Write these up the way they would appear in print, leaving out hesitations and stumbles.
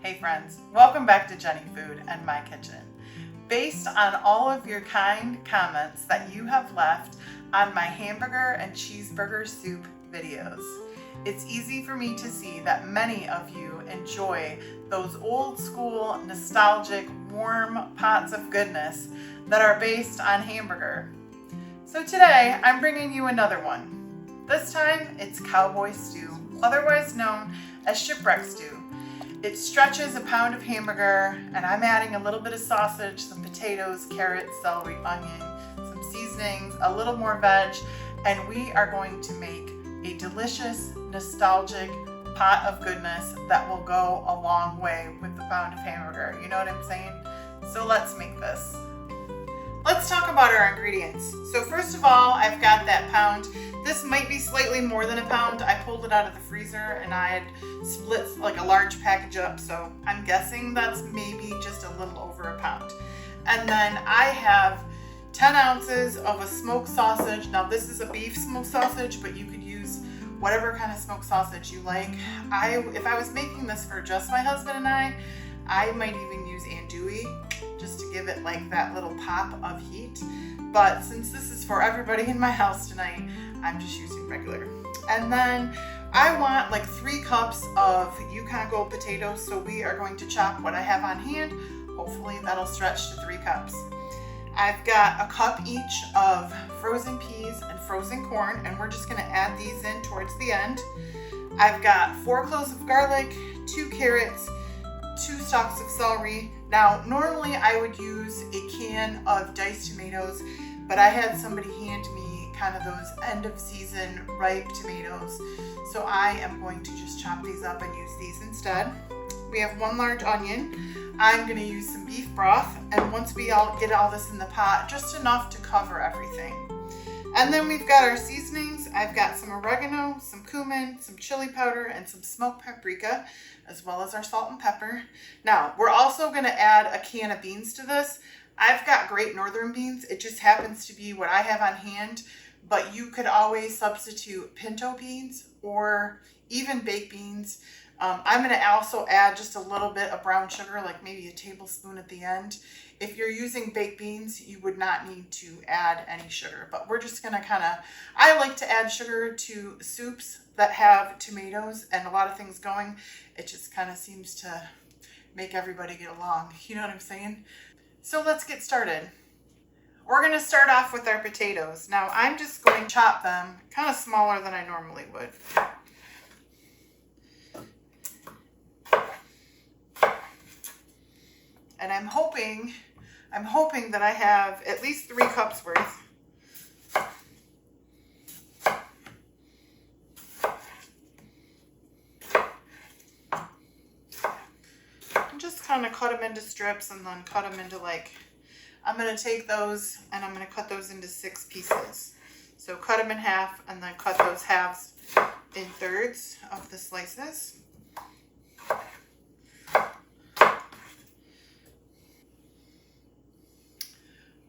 Hey friends, welcome back to Jenny Food and My Kitchen. Based on all of your kind comments that you have left on my hamburger and cheeseburger soup videos, it's easy for me to see that many of you enjoy those old school, nostalgic, warm pots of goodness that are based on hamburger. So today I'm bringing you another one. This time it's Cowboy Stew, otherwise known as shipwreck stew. It stretches a pound of hamburger, and I'm adding a little bit of sausage, some potatoes, carrots, celery, onion, some seasonings, a little more veg, and we are going to make a delicious, nostalgic pot of goodness that will go a long way with the pound of hamburger. You know what I'm saying? So let's make this. Let's talk about our ingredients. So first of all, I've got that pound. This might be slightly more than a pound. I pulled it out of the freezer and I had split like a large package up. So I'm guessing that's maybe just a little over a pound. And then I have 10 ounces of a smoked sausage. Now this is a beef smoked sausage, but you could use whatever kind of smoked sausage you like. If I was making this for just my husband and I might even use andouille just to give it like that little pop of heat. But since this is for everybody in my house tonight, I'm just using regular. And then I want like 3 cups of Yukon Gold potatoes. So we are going to chop what I have on hand. Hopefully that'll stretch to 3 cups. I've got a cup each of frozen peas and frozen corn, and we're just gonna add these in towards the end. I've got 4 cloves of garlic, 2 carrots, 2 stalks of celery. Now, normally I would use a can of diced tomatoes, but I had somebody hand me kind of those end of season ripe tomatoes. So I am going to just chop these up and use these instead. We have 1 large onion. I'm gonna use some beef broth, and once we get all this in the pot, just enough to cover everything. And then we've got our seasonings. I've got some oregano, some cumin, some chili powder, and some smoked paprika, as well as our salt and pepper. Now, we're also gonna add a can of beans to this. I've got Great Northern beans. It just happens to be what I have on hand, but you could always substitute pinto beans or even baked beans. I'm gonna also add just a little bit of brown sugar, like maybe a tablespoon at the end. If you're using baked beans, you would not need to add any sugar, but we're just gonna I like to add sugar to soups that have tomatoes and a lot of things going. It just kind of seems to make everybody get along. You know what I'm saying? So let's get started. We're gonna start off with our potatoes. Now I'm just going to chop them kind of smaller than I normally would. And I'm hoping that I have at least 3 cups worth. And just kind of cut them into strips and then cut them into I'm going to take those and I'm going to cut those into 6 pieces. So cut them in half and then cut those halves in thirds of the slices.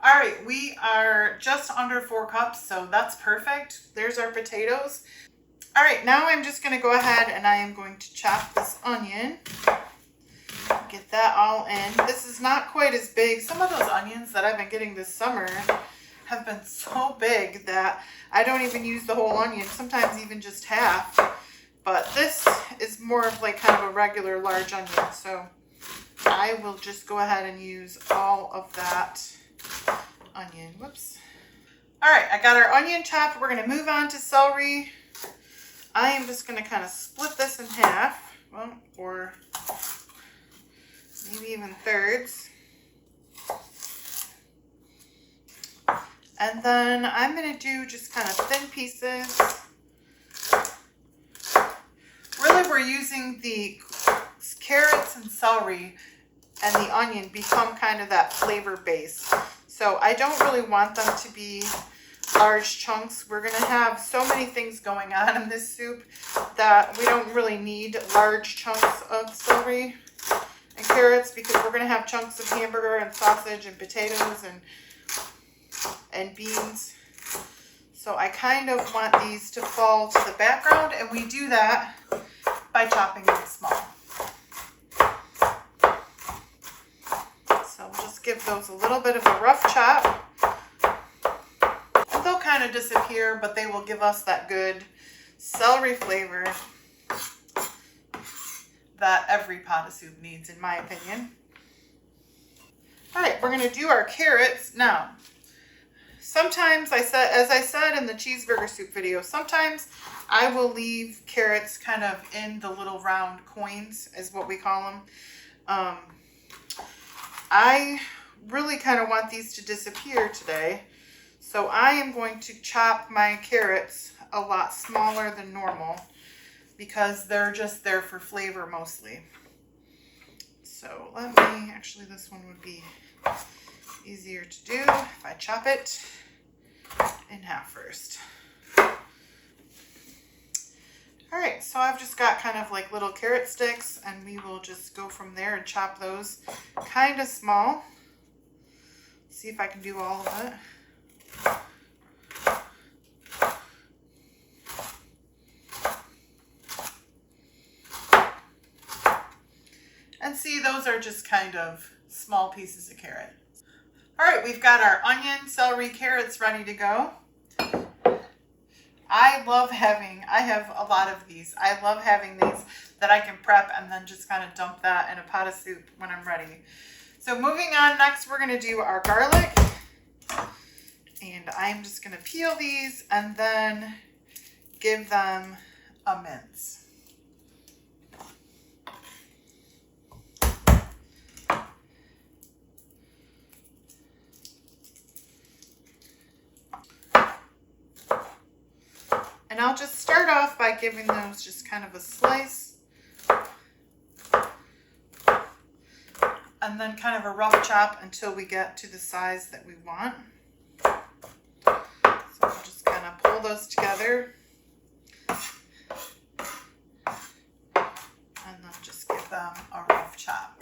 All right, we are just under 4 cups, so that's perfect. There's our potatoes. All right, now I'm just gonna go ahead and I am going to chop this onion. Get that all in. This is not quite as big. Some of those onions that I've been getting this summer have been so big that I don't even use the whole onion, sometimes even just half. But this is more of like kind of a regular large onion, so I will just go ahead and use all of that onion. Whoops. All right, I got our onion chopped. We're going to move on to celery. I am just going to kind of split this in half, well, or maybe even thirds. And then I'm going to do just kind of thin pieces. Really, we're using the carrots and celery and the onion become kind of that flavor base. So I don't really want them to be large chunks. We're gonna have so many things going on in this soup that we don't really need large chunks of celery and carrots because we're gonna have chunks of hamburger and sausage and potatoes and beans. So I kind of want these to fall to the background, and we do that by chopping them small. those a little bit of a rough chop. And they'll kind of disappear, but they will give us that good celery flavor that every pot of soup needs, in my opinion. All right, we're gonna do our carrots now. Sometimes as I said in the cheeseburger soup video, sometimes I will leave carrots kind of in the little round coins, is what we call them. I really kind of want these to disappear today, so I am going to chop my carrots a lot smaller than normal because they're just there for flavor mostly. So actually this one would be easier to do if I chop it in half first. All right, so I've just got kind of like little carrot sticks, and we will just go from there and chop those kind of small. See if I can do all of it. And see, those are just kind of small pieces of carrot. All right, we've got our onion, celery, carrots ready to go. I have a lot of these. I love having these that I can prep and then just kind of dump that in a pot of soup when I'm ready. So moving on, next we're gonna do our garlic. And I'm just gonna peel these and then give them a mince. And I'll just start off by giving those just kind of a slice. And then kind of a rough chop until we get to the size that we want. So I'll just kind of pull those together. And then just give them a rough chop.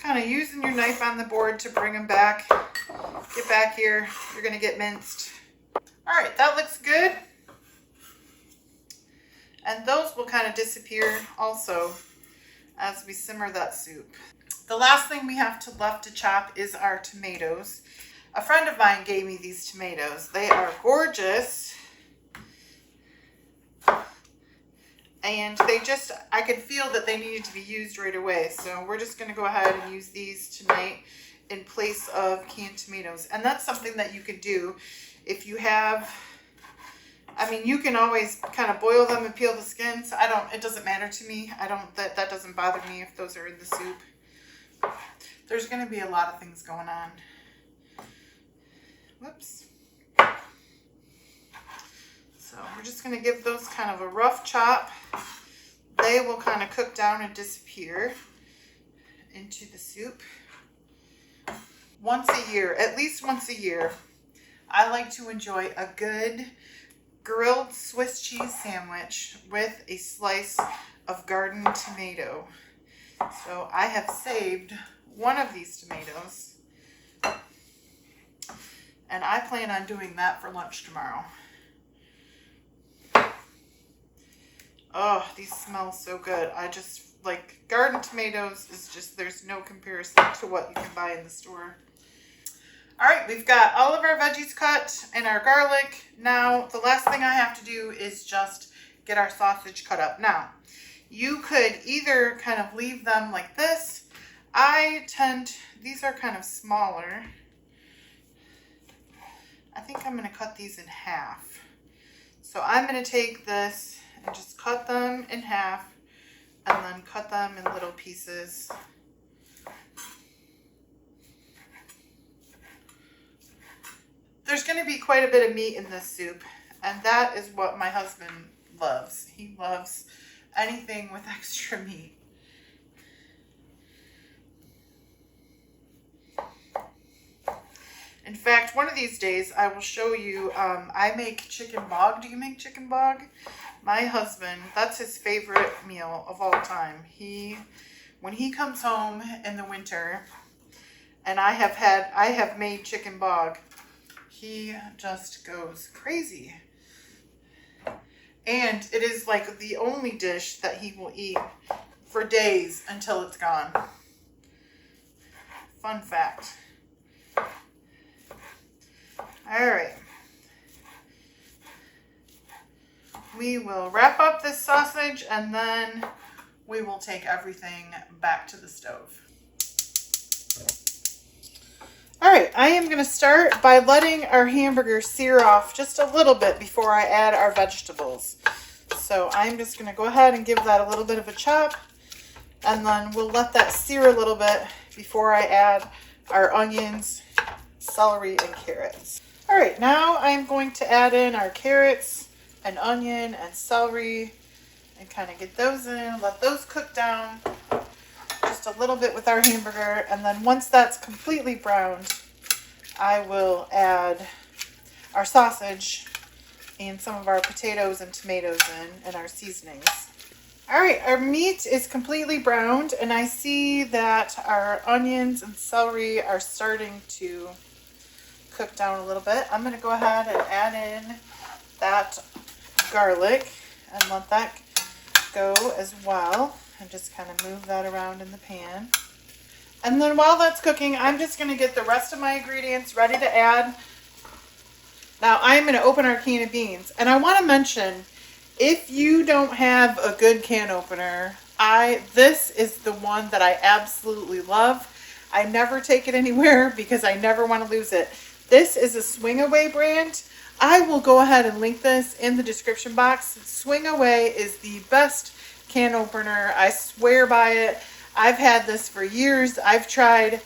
Kind of using your knife on the board to bring them back. Get back here, you're gonna get minced. All right, that looks good. And those will kind of disappear also as we simmer that soup. The last thing we have left to chop is our tomatoes. A friend of mine gave me these tomatoes. They are gorgeous. And I could feel that they needed to be used right away. So we're just gonna go ahead and use these tonight in place of canned tomatoes. And that's something that you could do if you have, you can always kind of boil them and peel the skins. It doesn't matter to me. That doesn't bother me if those are in the soup. There's gonna be a lot of things going on. Whoops. So we're just going to give those kind of a rough chop. They will kind of cook down and disappear into the soup. Once a year, at least once a year, I like to enjoy a good grilled Swiss cheese sandwich with a slice of garden tomato. So I have saved one of these tomatoes, and I plan on doing that for lunch tomorrow. Oh, these smell so good. I just like garden tomatoes is just, there's no comparison to what you can buy in the store. All right, we've got all of our veggies cut and our garlic. Now, the last thing I have to do is just get our sausage cut up. Now, you could either kind of leave them like this. These are kind of smaller. I think I'm gonna cut these in half. So I'm gonna take this and just cut them in half and then cut them in little pieces. There's going to be quite a bit of meat in this soup, and that is what my husband loves. He loves anything with extra meat. In fact, one of these days I will show you, I make chicken bog. Do you make chicken bog? My husband, that's his favorite meal of all time. When he comes home in the winter and I have made chicken bog, he just goes crazy. And it is like the only dish that he will eat for days until it's gone. Fun fact. All right. We will wrap up this sausage and then we will take everything back to the stove. All right, I am going to start by letting our hamburger sear off just a little bit before I add our vegetables. So I'm just going to go ahead and give that a little bit of a chop, and then we'll let that sear a little bit before I add our onions, celery, and carrots. All right, now I'm going to add in our carrots and onion and celery and kind of get those in, let those cook down just a little bit with our hamburger, and then once that's completely browned, I will add our sausage and some of our potatoes and tomatoes in and our seasonings. All right, our meat is completely browned, and I see that our onions and celery are starting to cook down a little bit. I'm going to go ahead and add in that garlic and let that go as well, and just kind of move that around in the pan. And then while that's cooking, I'm just going to get the rest of my ingredients ready to add. Now I'm going to open our can of beans, and I want to mention, if you don't have a good can opener, this is the one that I absolutely love. I never take it anywhere because I never want to lose it. This is a Swing Away brand. I will go ahead and link this in the description box. Swing Away is the best can opener. I swear by it. I've had this for years. I've tried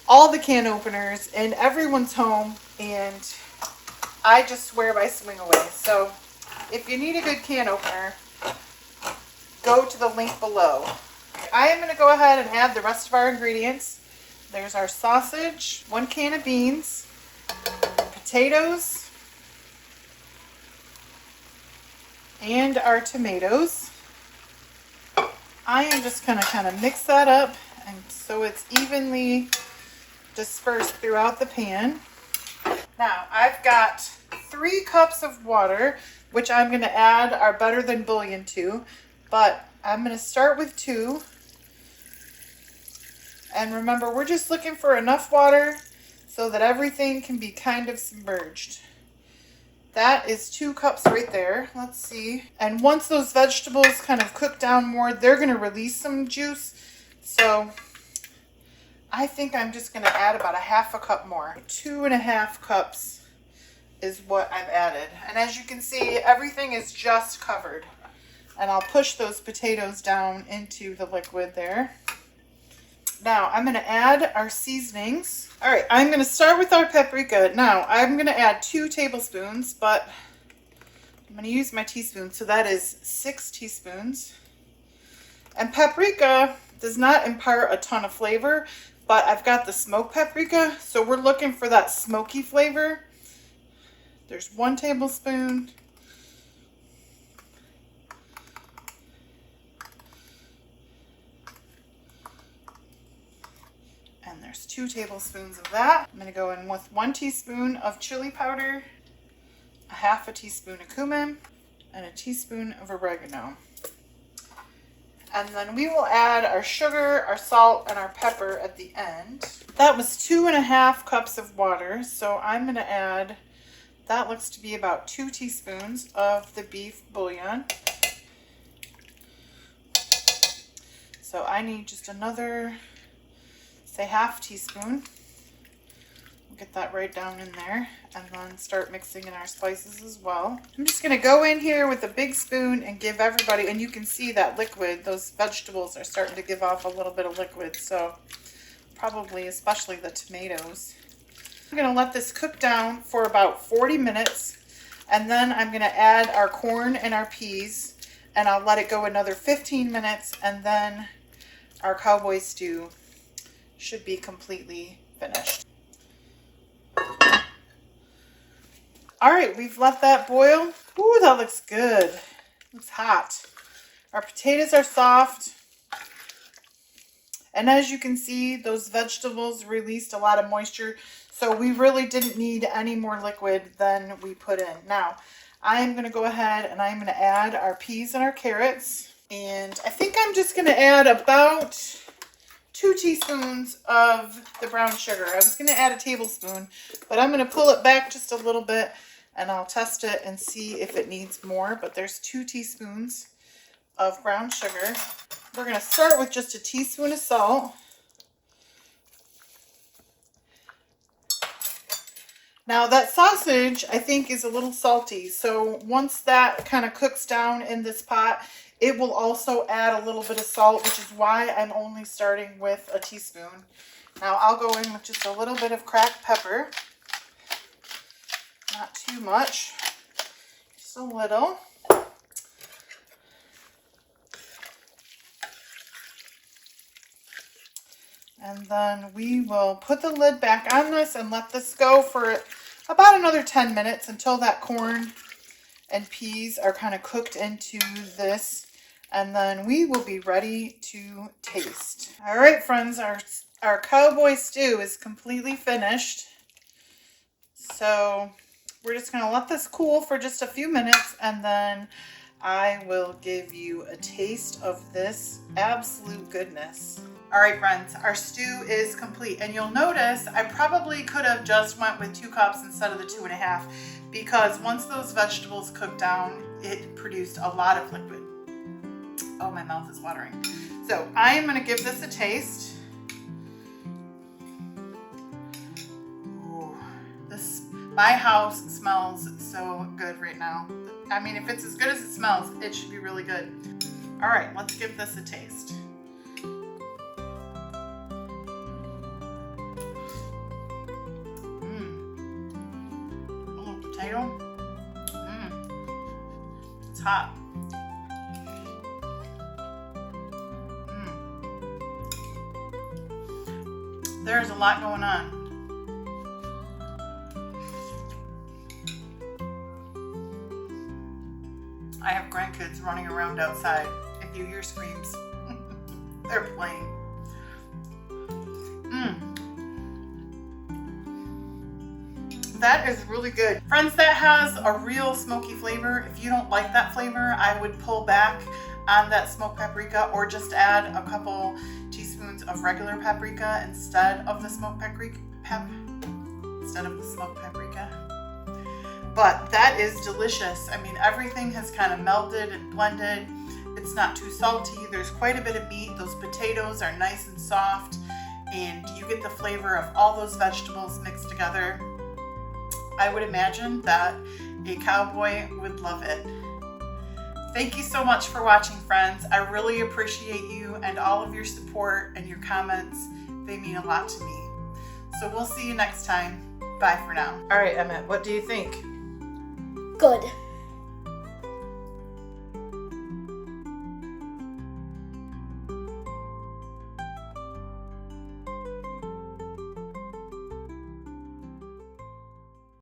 all the can openers in everyone's home, and I just swear by Swing Away. So if you need a good can opener, go to the link below. I am going to go ahead and add the rest of our ingredients. There's our sausage, 1 can of beans, potatoes, and our tomatoes. I am just going to kind of mix that up and so it's evenly dispersed throughout the pan. Now I've got 3 cups of water, which I'm going to add our better than bouillon to, but I'm going to start with 2. And remember, we're just looking for enough water so that everything can be kind of submerged. That is 2 cups right there. Let's see. And once those vegetables kind of cook down more, they're going to release some juice. So I think I'm just going to add about 1/2 cup more. 2.5 cups is what I've added. And as you can see, everything is just covered. And I'll push those potatoes down into the liquid there. Now I'm going to add our seasonings. All right, I'm going to start with our paprika. Now I'm going to add 2 tablespoons, but I'm going to use my teaspoon. So that is 6 teaspoons. And paprika does not impart a ton of flavor, but I've got the smoked paprika, so we're looking for that smoky flavor. There's 1 tablespoon. And there's 2 tablespoons of that. I'm going to go in with 1 teaspoon of chili powder, 1/2 teaspoon of cumin, and 1 teaspoon of oregano. And then we will add our sugar, our salt, and our pepper at the end. That was 2.5 cups of water, so I'm going to add, that looks to be about 2 teaspoons of the beef bouillon. So I need just another, say, 1/2 teaspoon. We'll get that right down in there and then start mixing in our spices as well. I'm just going to go in here with a big spoon and give everybody, and you can see that liquid, those vegetables are starting to give off a little bit of liquid, so probably especially the tomatoes. I'm going to let this cook down for about 40 minutes, and then I'm going to add our corn and our peas, and I'll let it go another 15 minutes, and then our Cowboy Stew should be completely finished. All right, we've let that boil. Ooh, that looks good. Looks hot. Our potatoes are soft. And as you can see, those vegetables released a lot of moisture, so we really didn't need any more liquid than we put in. Now, I'm gonna go ahead and I'm gonna add our peas and our carrots. And I think I'm just gonna add about 2 teaspoons of the brown sugar. I was gonna add a tablespoon, but I'm gonna pull it back just a little bit and I'll test it and see if it needs more, but there's 2 teaspoons of brown sugar. We're gonna start with just a teaspoon of salt. Now that sausage, I think, is a little salty, so once that kind of cooks down in this pot, it will also add a little bit of salt, which is why I'm only starting with a teaspoon. Now I'll go in with just a little bit of cracked pepper. Not too much, just a little. And then we will put the lid back on this and let this go for about another 10 minutes until that corn and peas are kind of cooked into this. And then we will be ready to taste. All right, friends, our cowboy stew is completely finished. So we're just gonna let this cool for just a few minutes and then I will give you a taste of this absolute goodness. All right, friends, our stew is complete. And you'll notice I probably could have just went with 2 cups instead of the 2.5 because once those vegetables cooked down, it produced a lot of liquid. Oh, my mouth is watering. So I am gonna give this a taste. Ooh, my house smells so good right now. I mean, if it's as good as it smells, it should be really good. All right, let's give this a taste. Potato. It's hot. There's a lot going on. I have grandkids running around outside. If you hear screams, they're playing. That is really good. Friends, that has a real smoky flavor. If you don't like that flavor, I would pull back on that smoked paprika or just add a couple teaspoons of regular paprika instead of the smoked paprika. But that is delicious. I mean, everything has kind of melted and blended. It's not too salty. There's quite a bit of meat. Those potatoes are nice and soft, and you get the flavor of all those vegetables mixed together. I would imagine that a cowboy would love it. Thank you so much for watching, friends. I really appreciate you and all of your support and your comments. They mean a lot to me. So we'll see you next time. Bye for now. All right, Emmett, what do you think? Good.